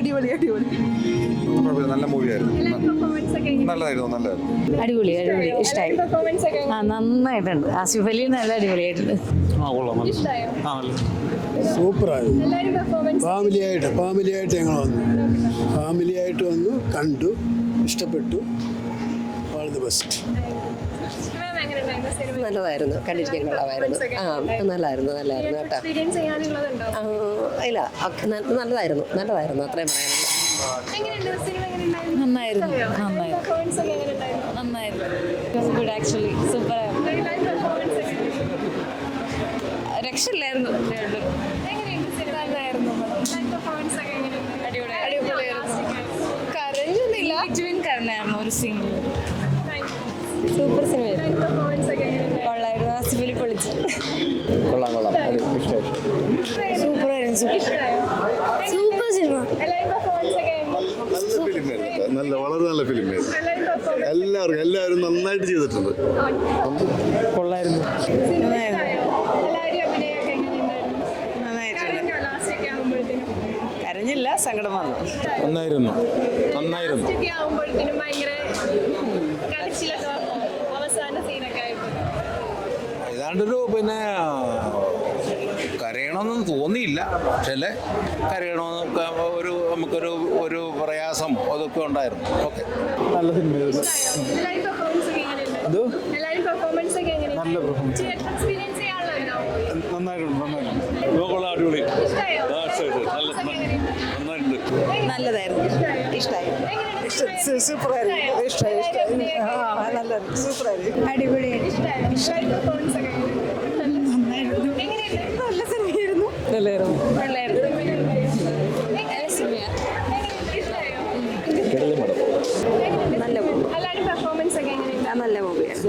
അടിപൊളി അടിപൊളി. നല്ല മൂവിയായിരുന്നു. നല്ലതായിരുന്നു. അടിപൊളി അടിപൊളി ഇഷ്ടമായി. നന്നായിട്ടുണ്ട്. ആസിഫ് അലി നല്ല അടിപൊളിയായിട്ടുണ്ട്. സൂപ്പറായിരുന്നു. ഫാമിലിയായിട്ട് ഞങ്ങൾ വന്നു കണ്ടു, ഇഷ്ടപ്പെട്ടു. All the best. നല്ലതായിരുന്നു, കണ്ടിരിക്കാൻ കൊള്ളാമായിരുന്നു. നല്ലതായിരുന്നു കേട്ടോ. ഇല്ല നല്ലതായിരുന്നു അത്രയും പറയാനുള്ളൂ. നന്നായിരുന്നു ഗുഡ് ആക്ച്വലി സൂപ്പറായിരുന്നു. രക്ഷയില്ലായിരുന്നു. കരഞ്ഞൊന്നുമില്ല, കരഞ്ഞായിരുന്നു ഒരു സീൻ. സൂപ്പർ സിനിമയായിരുന്നു. കൊള്ളായിരുന്നു. ആസിഫ് അലി പൊളിച്ചു. കൊള്ളാം. സൂപ്പറായിരുന്നു. Super cinema. വളരെ നല്ല ഫിലിമായിരുന്നു. എല്ലാവരും നന്നായിട്ട് ചെയ്തിട്ടുണ്ട്. കൊള്ളായിരുന്നു. കരഞ്ഞില്ല, സങ്കടം വന്നു. നന്നായിരുന്നു. ഏതാണ്ടൊരു പിന്നെ കരയണമെന്നൊന്നും തോന്നിയില്ല. പക്ഷേ കരയണമെന്നൊക്കെ നമുക്കൊരു പ്രയാസം അതൊക്കെ ഉണ്ടായിരുന്നു. ഓക്കെ, നല്ല സിനിമയായിരുന്നു. നല്ല പെർഫോമൻസ്. അടിപൊളി. നല്ലതായിരുന്നു. ഇഷ്ടമായി. സൂപ്പറായിരുന്നു. ഇഷ്ടമായി. നല്ല സൂപ്പറായിരുന്നു. അടിപൊളിയായിരുന്നു. നല്ല സിനിമയായിരുന്നു. നല്ല മൂവിയാണ്.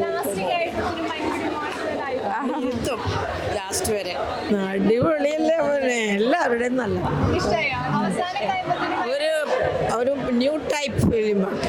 ലാസ്റ്റ് വരെ അടിപൊളിയല്ലേ മോനെ, എല്ലാവരുടെയും നല്ല ഒരു ന്യൂ ടൈപ്പ് ഫിലിമാണ്.